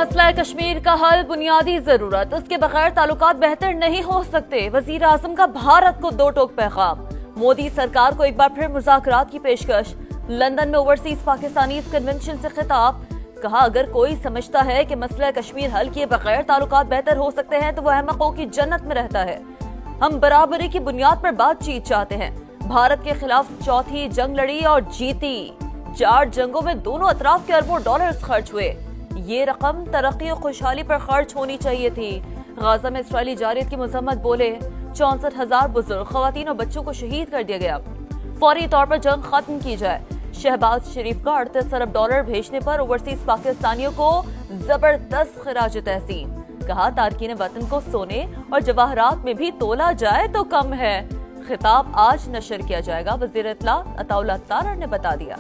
मसला कश्मीर का हल बुनियादी जरूरत, उसके बगैर ताल्लुकात बेहतर नहीं हो सकते। वजीर आजम का भारत को दो टोक पैगाम। मोदी सरकार को एक बार फिर मुज़ाकरात की पेशकश। लंदन में ओवरसीज पाकिस्तानी कन्वेंशन से खिताब। कहा, अगर कोई समझता है कि मसला कश्मीर हल किए बगैर ताल्लुकात बेहतर हो सकते हैं तो वह अहमकों की जन्नत में रहता है। हम बराबरी की बुनियाद पर बातचीत चाहते हैं। भारत के खिलाफ चौथी जंग लड़ी और जीती। 4 जंगों में दोनों अतराफ के अरबों डॉलर्स खर्च हुए। ये रकम तरक्की और खुशहाली पर खर्च होनी चाहिए थी। गाजा में इस्राएली जारियत की मजम्मत बोले। 64,000 बुजुर्ग, खवातीन और बच्चों को शहीद कर दिया गया। फौरी तौर पर जंग खत्म की जाए। शहबाज शरीफ का 38 अरब डॉलर भेजने पर ओवरसीज पाकिस्तानियों को जबरदस्त खिराज तहसीन। कहा, तारकीन वतन को सोने और जवाहरात में भी तोला जाए तो कम है। खिताब आज नशर किया जाएगा, वजीर इत्तला अताउल्लाह तारर ने बता दिया।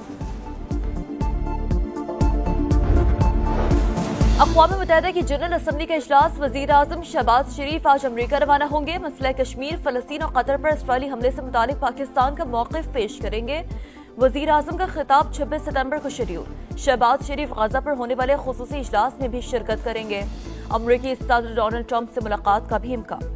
अक़वाम मुत्तहिदा की जनरल असम्बली का इजलास। वजीर आजम शहबाज शरीफ आज अमरीका रवाना होंगे। मसला कश्मीर, फलस्तीन और कतर पर इसराइली हमले से मुतालिक पाकिस्तान का मौक़िफ़ पेश करेंगे। वजीर आजम का खिताब 26 सितंबर को शेड्यूल। शहबाज शरीफ गाजा पर होने वाले खुसूसी इजलास में भी शिरकत करेंगे। अमरीकी सदर डोनाल्ड ट्रंप से मुलाकात का भी इम्कान।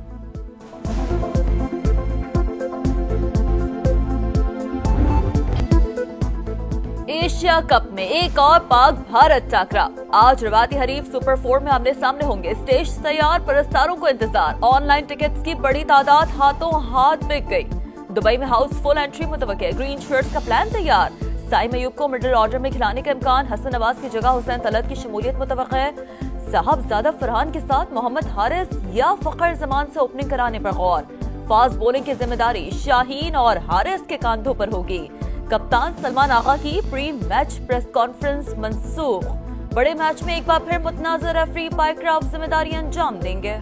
एशिया कप में एक और पाक भारत टाकरा। आज रवाती हरीफ सुपर 4 में आमने सामने होंगे। स्टेज तैयार, परस्तारों को इंतजार। ऑनलाइन टिकट्स की बड़ी तादाद हाथों हाथ बिक गई। दुबई में हाउसफुल एंट्री मुतवक्के। ग्रीन शर्ट्स का प्लान तैयार। साइम अयूब को मिडिल ऑर्डर में खिलाने का इम्कान। हसन नवाज की जगह हुसैन तलत की शमूलियत मुतवक्के। साहबजादा फरहान के साथ मोहम्मद हारिस या फखर जमान से ओपनिंग कराने पर गौर। फास्ट बॉलिंग की जिम्मेदारी शाहीन और हारिस के कांधों पर होगी। कप्तान सलमान आगा की प्री मैच प्रेस कॉन्फ्रेंस मंसूख। बड़े मैच में एक बार फिर मुतनाज़िर रेफरी पाइक्राफ्ट जिम्मेदारी अंजाम देंगे।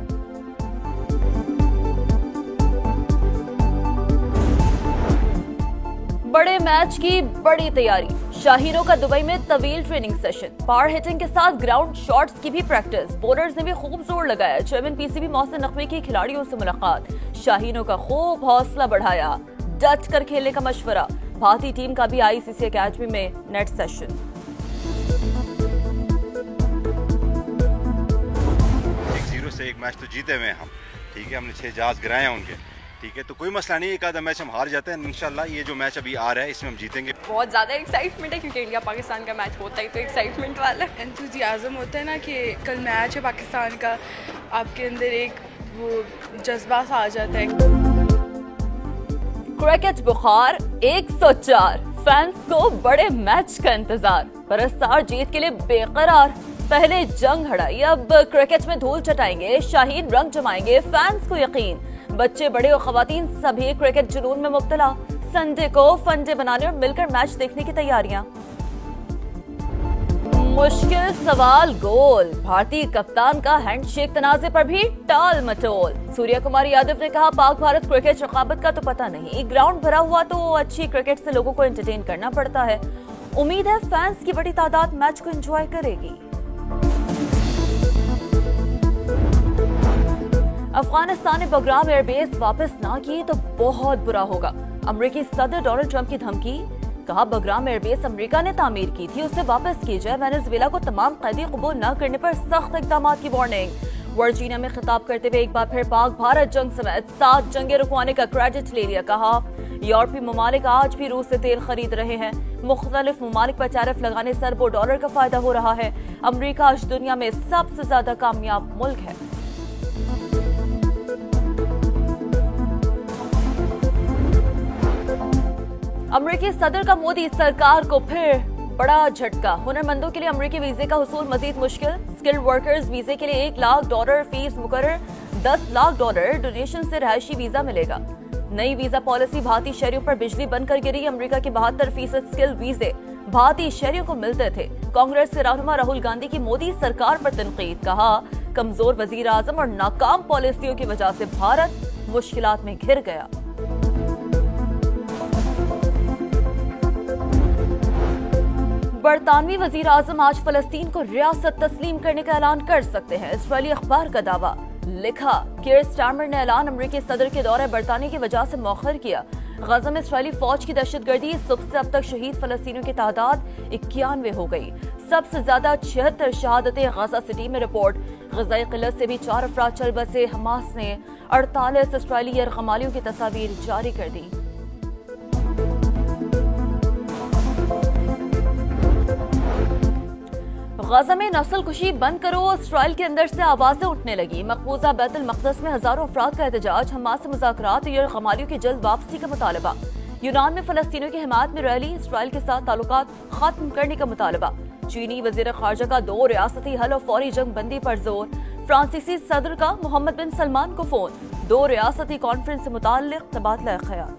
बड़े मैच की बड़ी तैयारी। शाहीनों का दुबई में तवील ट्रेनिंग सेशन। पावर हिटिंग के साथ ग्राउंड शॉट्स की भी प्रैक्टिस। बॉलर्स ने भी खूब जोर लगाया। चेयरमैन पीसीबी मोहसिन नकवी की खिलाड़ियों से मुलाकात। शाहीनों का खूब हौसला बढ़ाया। डट कर खेलने का मशवरा। भारतीय टीम का भी आईसीसी अकेडमी में नेट सेशन। 1-0 से एक मैच तो जीते हुए हम, ठीक है। हमने 6 जहाज गिराए हैं उनके, ठीक है। तो कोई मसला नहीं, एक आधा मैच हम हार जाते हैं। इंशाल्लाह ये जो मैच अभी आ रहा है इसमें हम जीतेंगे। बहुत ज़्यादा एक्साइटमेंट है क्योंकि इंडिया पाकिस्तान का मैच होता ही तो एक्साइटमेंट वाला एंथुजियाज्म होता है ना कि कल मैच है पाकिस्तान का, आपके अंदर एक वो जज्बा सा आ जाता है। क्रिकेट बुखार 104। फैंस को बड़े मैच का इंतजार। परस्तार जीत के लिए बेकरार। पहले जंग हड़ाई, अब क्रिकेट में धूल चटाएंगे। शाहीन रंग जमाएंगे, फैंस को यकीन। बच्चे बड़े और खवातीन सभी क्रिकेट जुनून में मुब्तला। संडे को फंडे बनाने और मिलकर मैच देखने की तैयारियां। मुश्किल सवाल गोल। भारतीय कप्तान का हैंडशेक तनाजे पर भी टाल मटोल। सूर्या कुमार यादव ने कहा, पाक भारत क्रिकेट रकाबत का तो पता नहीं, ग्राउंड भरा हुआ तो अच्छी क्रिकेट से लोगों को एंटरटेन करना पड़ता है। उम्मीद है फैंस की बड़ी तादाद मैच को एंजॉय करेगी। अफगानिस्तान ने बगराम एयरबेस वापस ना की तो बहुत बुरा होगा। अमेरिकी सदर डोनाल्ड ट्रंप की धमकी। कहा, बगराम एयरबेस अमेरिका ने तामीर की थी, उसे वापस की जाए। वेनेजुएला को तमाम कैदी कबूल न करने पर सख्त इक़दामात की वार्निंग। वर्जीनिया में खिताब करते हुए एक बार फिर पाक भारत जंग समेत 7 जंगें रुकवाने का क्रेडिट ले लिया। कहा, यूरोपीय ममालिक आज भी रूस से तेल खरीद रहे हैं। मुख्तलिफ ममालिक पर टैरिफ लगाने से अरबों डॉलर का फायदा हो रहा है। अमेरिका आज दुनिया में सबसे ज्यादा कामयाब मुल्क है। अमेरिकी सदर का मोदी सरकार को फिर बड़ा झटका। हुनरमंदों के लिए अमेरिकी वीजे का हुसूल मजीद मुश्किल। स्किल्ड वर्कर्स वीजे के लिए $1 लाख फीस मुकर्रर। $10 लाख डोनेशन से रहायशी वीजा मिलेगा। नई वीजा पॉलिसी। भारतीय शहरियों पर बिजली बनकर गिरी। अमेरिका के 72% स्किल्ड वीजे भारतीय शहरियों को मिलते थे। कांग्रेस के रहनुमा राहुल गांधी की मोदी सरकार पर तनकीद। कहा, कमजोर वजीर आजम और नाकाम पॉलिसियों की वजह से भारत मुश्किलात में घिर गया। बरतानवी वजीर आजम आज फलस्तीन को रियासत तस्लीम करने का ऐलान कर सकते हैं। इसराइली अखबार का दावा। लिखा, कियर स्टारमर ने ऐलान अमेरिकी सदर के दौरे बरतानिया की वजह से मौखर किया। गाजा में इसराइली फौज की दहशतगर्दी। सुबह से अब तक शहीद फलस्तीनियों की तादाद 91 हो गई। सबसे ज्यादा 76 शहादतें गाजा सिटी में रिपोर्ट। ग़िज़ाई क़िल्लत से भी 4 अफराद चल बसे। हमास ने 48 इसराइली यरग़मालियों की तस्वीर जारी कर दी। गाजा में नस्लकुशी बंद करो, इसराइल के अंदर से आवाजें उठने लगी। मकबूजा बैतुल मक़दस में हजारों अफराद का एहतजाज। हमास से मुज़ाकरात और यरग़मालियों की जल्द वापसी का मुतालबा। यूनान में फ़लस्तीनियों की हिमायत में रैली। इसराइल के साथ ताल्लुकात खत्म करने का मुतालबा। चीनी वज़ीर ख़ारजा का 2 रियासती हल और फौरी जंग बंदी पर जोर। फ्रांसीसी सदर का मोहम्मद बिन सलमान को फोन। 2 रियासती कॉन्फ्रेंस से मुताल्लिक़ तबादला ख्याल।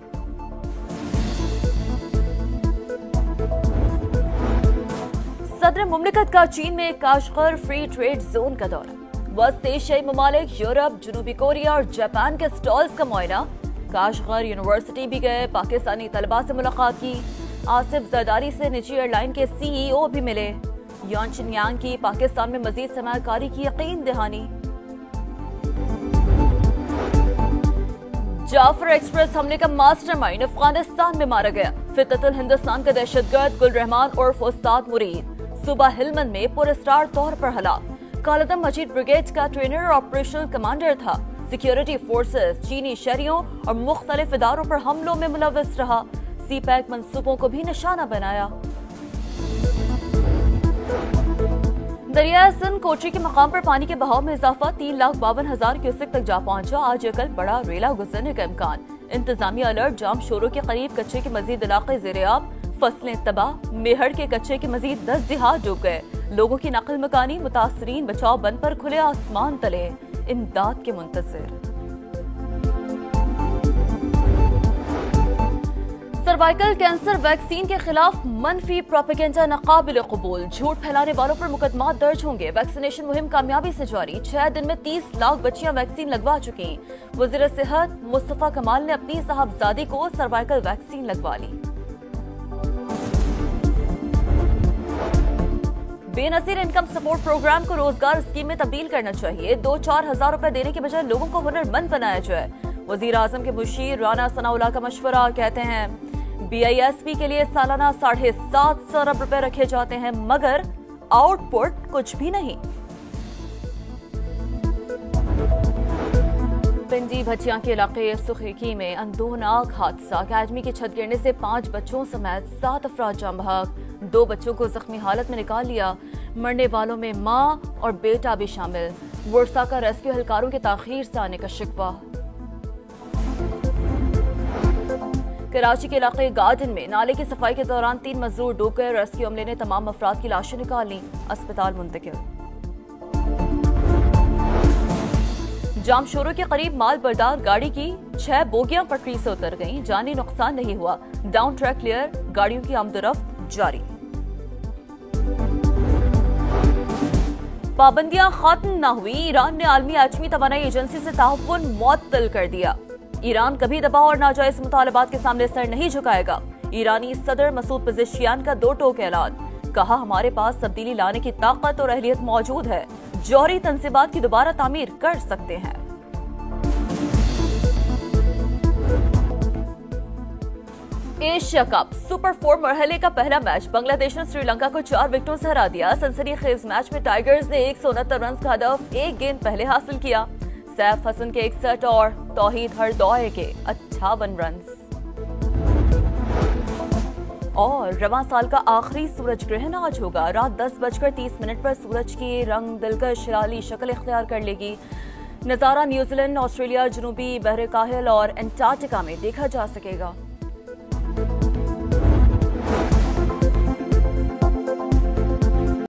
सदर मुमलिकत का चीन में काशगर फ्री ट्रेड जोन का दौरा। वस्त एशियाई ममालिक, यूरोप, जनूबी कोरिया और जापान के स्टॉल्स का मुआयना। काशगर यूनिवर्सिटी भी गए। पाकिस्तानी तलबा से मुलाकात की। आसिफ जरदारी से निजी एयरलाइन के CEO भी मिले। यान चिनयांग की पाकिस्तान में मजीद सरमायाकारी की यकीन दहानी। जाफर एक्सप्रेस हमले का मास्टरमाइंड अफगानिस्तान में मारा गया। फितरतुल हिंदुस्तान का दहशतगर्द गुल रहमान उर्फ उस्ताद मुरीद सुबह हिलमन में पुरस्कार तौर पर हलाक। कालदम मजीद ब्रिगेड का ट्रेनर और ऑपरेशनल कमांडर था। सिक्योरिटी फोर्सेस चीनी शहरियों और मुख्तलिफ इदारों पर हमलों में मुलव्वस रहा। CPEC मंसूबों को भी निशाना बनाया। दरिया सिंध कोची के मकाम पर पानी के बहाव में इजाफा। 3,52,000 क्यूसेक तक जा पहुंचा। आज कल बड़ा रेला गुजरने का इम्कान। इंतजामिया अलर्ट। जाम शोरों के करीब कच्चे के मजीद इलाके ज़ेर-ए-आब। फसलें तबाह। मेहड़ के कच्चे के मजीद 10 देहात डूब गए। लोगों की नकल मकानी। मुतासरीन बचाव बंद पर खुले आसमान तले इमदाद के मुंतज़िर। सर्वाइकल कैंसर वैक्सीन के खिलाफ मनफी प्रोपेगेंडा नाकाबिल कबूल। झूठ फैलाने वालों पर मुकदमा दर्ज होंगे। वैक्सीनेशन मुहिम कामयाबी से जारी। 6 दिन में 30 लाख बच्चियां वैक्सीन लगवा चुकी। वज़ीर सेहत मुस्तफा कमाल ने अपनी साहबजादी को सर्वाइकल वैक्सीन लगवा ली। बेनजीर इनकम सपोर्ट प्रोग्राम को रोजगार स्कीम में तब्दील करना चाहिए। 2-4 हजार रुपए देने के बजाय लोगों को हुनरमंद बनाया जाए। वजीर आजम के मुशीर राना सनाउल्लाह का मशवरा। कहते हैं BISP के लिए सालाना 7.5 अरब रुपए रखे जाते हैं मगर आउटपुट कुछ भी नहीं। पिंडी भटिया के इलाके सुखेकी में अंदोनाक हादसा। अकादमी की छत गिरने से 5 बच्चों समेत 7 अफराद जान बहक। 2 बच्चों को जख्मी हालत में निकाल लिया। मरने वालों में मां और बेटा भी शामिल। वर्सा का रेस्क्यू एहलकारों के ताखीर से आने का शिकवा। कराची के इलाके गार्डन में नाले की सफाई के दौरान 3 मजदूर डूब गए। रेस्क्यू अमले ने तमाम अफराद की लाशें निकाल ली। अस्पताल मुंतकिल। जामशोरों के करीब माल बरदार गाड़ी की 6 बोगियां पटरी से उतर गईं। जानी नुकसान नहीं हुआ। Down track clear. गाड़ियों की आमदोरफ्त जारी। पाबंदियां खत्म न हुई। ईरान ने आलमी एटमी तवानाई एजेंसी से ताउन मुअत्तल कर दिया। ईरान कभी दबाव और नाजायज मुतालबात के सामने सर नहीं झुकाएगा। ईरानी सदर मसूद पेज़ेश्कियान का 2 टोक ऐलान। कहा हमारे पास तब्दीली लाने की ताकत और अहलियत मौजूद है। जौहरी तंसीबात की दोबारा तामीर कर सकते हैं। एशिया कप सुपर 4 मरहले का पहला मैच बांग्लादेश ने श्रीलंका को 4 विकेटों से हरा दिया। सनसनीखेज मैच में टाइगर्स ने 169 रन का हदफ 1 गेंद पहले हासिल किया। सैफ हसन के 61 और तौहीद हरदौए के 58 रन। और रवां साल का आखिरी सूरज ग्रहण आज होगा। रात 10:30 पर सूरज की रंग दिलकश हिलाली शक्ल इख्तियार कर लेगी। नजारा न्यूजीलैंड, ऑस्ट्रेलिया, जनूबी बहर काहिल और एंटार्क्टिका में देखा जा सकेगा।